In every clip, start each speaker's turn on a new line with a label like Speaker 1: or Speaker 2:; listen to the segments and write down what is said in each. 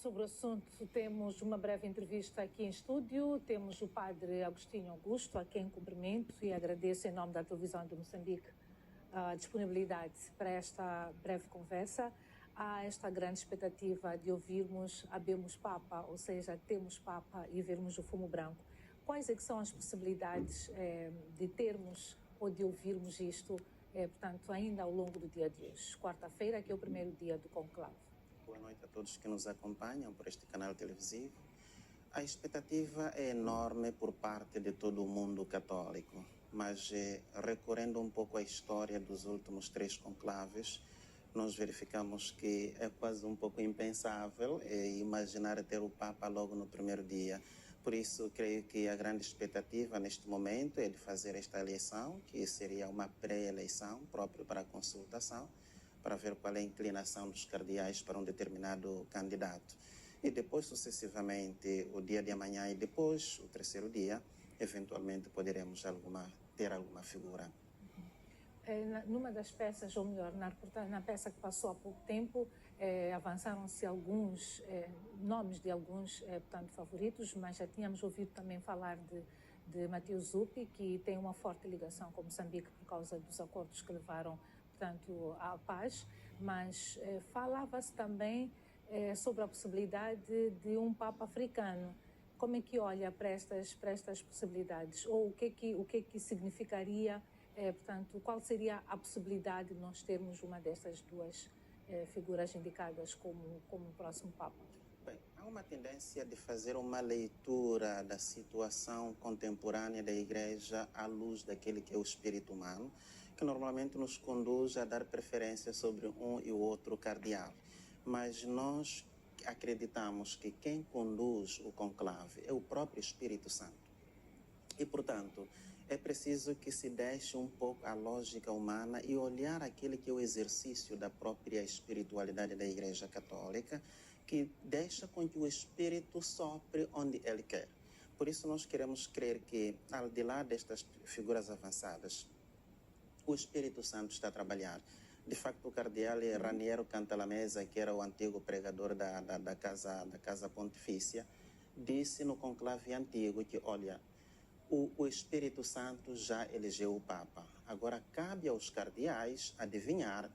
Speaker 1: sobre o assunto, temos uma breve entrevista aqui em estúdio. Temos o padre Agostinho Augusto, a quem cumprimento e agradeço em nome da televisão de Moçambique a disponibilidade para esta breve conversa. Há esta grande expectativa de ouvirmos Habemos Papa, ou seja, temos Papa e vermos o fumo branco. Quais é que são as possibilidades de termos ou de ouvirmos isto, portanto, ainda ao longo do dia de hoje, quarta-feira, que é o primeiro dia do conclave?
Speaker 2: Boa noite a todos que nos acompanham por este canal televisivo. A expectativa é enorme por parte de todo o mundo católico, mas recorrendo um pouco à história dos últimos 3 conclaves, nós verificamos que é quase um pouco impensável imaginar ter o Papa logo no primeiro dia. Por isso, creio que a grande expectativa neste momento é de fazer esta eleição, que seria uma pré-eleição própria para a consultação, para ver qual é a inclinação dos cardeais para um determinado candidato. E depois, sucessivamente, o dia de amanhã e depois, o terceiro dia, eventualmente poderemos ter alguma figura.
Speaker 1: Numa das peças, ou melhor, na peça que passou há pouco tempo, avançaram-se alguns nomes de alguns, portanto, favoritos, mas já tínhamos ouvido também falar de Mateus Zuppi, que tem uma forte ligação com Moçambique por causa dos acordos que levaram, portanto, à paz, mas falava-se também sobre a possibilidade de um Papa africano. Como é que olha para estas possibilidades? Ou o que é que significaria, portanto, qual seria a possibilidade de nós termos uma dessas duas figuras indicadas como próximo Papa?
Speaker 2: Bem, há uma tendência de fazer uma leitura da situação contemporânea da Igreja à luz daquele que é o espírito humano, que normalmente nos conduz a dar preferência sobre um e o outro cardeal. Mas nós acreditamos que quem conduz o conclave é o próprio Espírito Santo. E, portanto, é preciso que se deixe um pouco a lógica humana e olhar aquele que é o exercício da própria espiritualidade da Igreja Católica, que deixa com que o Espírito sopre onde ele quer. Por isso nós queremos crer que, ao de lá destas figuras avançadas, o Espírito Santo está a trabalhar. De facto, o cardeal Raniero Cantalamessa, que era o antigo pregador da casa pontifícia, disse no conclave antigo que, olha, o Espírito Santo já elegeu o Papa. Agora cabe aos cardeais adivinhar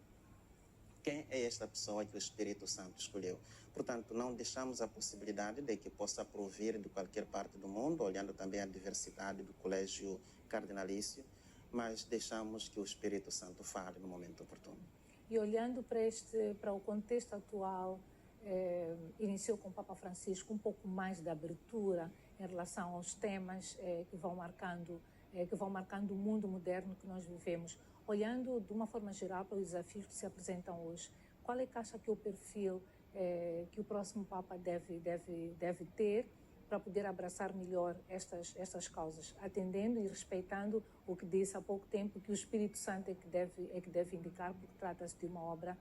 Speaker 2: quem é esta pessoa que o Espírito Santo escolheu. Portanto, não deixamos a possibilidade de que possa provir de qualquer parte do mundo, olhando também a diversidade do colégio cardinalício, mas deixamos que o Espírito Santo fale no momento oportuno.
Speaker 1: E olhando para o contexto atual, iniciou com o Papa Francisco um pouco mais de abertura em relação aos temas que vão marcando o mundo moderno que nós vivemos. Olhando de uma forma geral para os desafios que se apresentam hoje, qual é que acha que é o perfil que o próximo Papa deve ter para poder abraçar melhor estas causas, atendendo e respeitando o que disse há pouco tempo, que o Espírito Santo é que deve indicar, porque trata-se de uma obra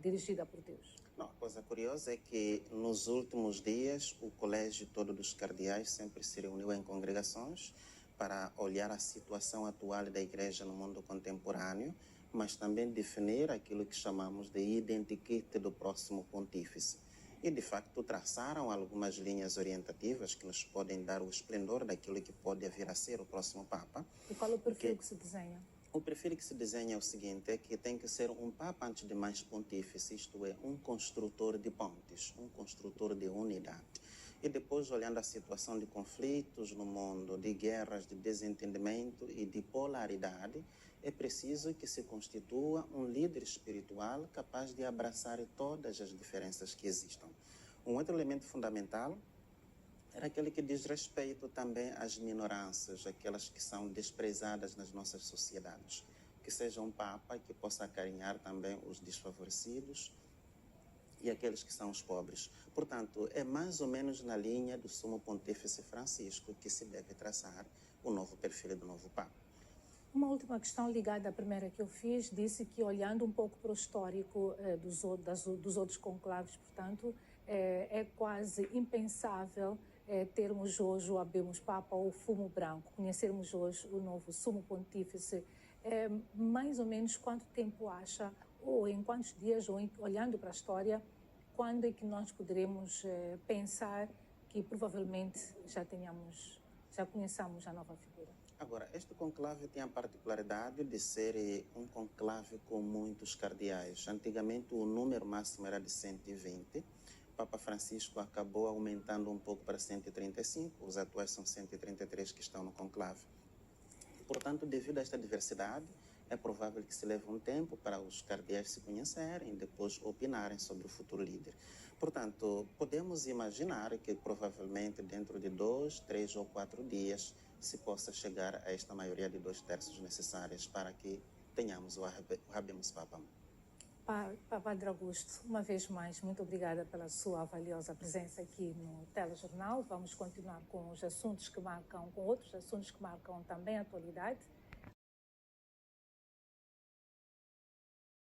Speaker 1: dirigida por Deus?
Speaker 2: Não, a coisa curiosa é que nos últimos dias o colégio todo dos cardeais sempre se reuniu em congregações para olhar a situação atual da Igreja no mundo contemporâneo, mas também definir aquilo que chamamos de identikit do próximo pontífice. E, de facto, traçaram algumas linhas orientativas que nos podem dar o esplendor daquilo que pode vir a ser o próximo Papa.
Speaker 1: E qual é o perfil que se desenha?
Speaker 2: O perfil que se desenha é o seguinte, é que tem que ser um Papa, antes de mais, pontífice, isto é, um construtor de pontes, um construtor de unidade. E depois, olhando a situação de conflitos no mundo, de guerras, de desentendimento e de polaridade, é preciso que se constitua um líder espiritual capaz de abraçar todas as diferenças que existam. Um outro elemento fundamental era aquele que diz respeito também às minoranças, aquelas que são desprezadas nas nossas sociedades. Que seja um Papa que possa acarinhar também os desfavorecidos e aqueles que são os pobres. Portanto, é mais ou menos na linha do Sumo Pontífice Francisco que se deve traçar o novo perfil do novo Papa.
Speaker 1: Uma última questão ligada à primeira que eu fiz, disse que olhando um pouco para o histórico dos outros conclaves, portanto, é quase impensável termos hoje o Habemos Papa ou o fumo branco, conhecermos hoje o novo Sumo Pontífice. Mais ou menos quanto tempo acha, ou em quantos dias, ou olhando para a história, quando é que nós poderemos pensar que provavelmente já conheçamos a nova figura?
Speaker 2: Agora, este conclave tem a particularidade de ser um conclave com muitos cardeais. Antigamente o número máximo era de 120. Papa Francisco acabou aumentando um pouco para 135. Os atuais são 133 que estão no conclave. Portanto, devido a esta diversidade, é provável que se leve um tempo para os cardeais se conhecerem e depois opinarem sobre o futuro líder. Portanto, podemos imaginar que provavelmente dentro de 2, 3 ou 4 dias se possa chegar a esta maioria de 2/3 necessárias para que tenhamos o Habemus Papam.
Speaker 1: Padre Augusto, uma vez mais, muito obrigada pela sua valiosa presença aqui no Telejornal. Vamos continuar com os assuntos que marcam, com outros assuntos que marcam também a atualidade.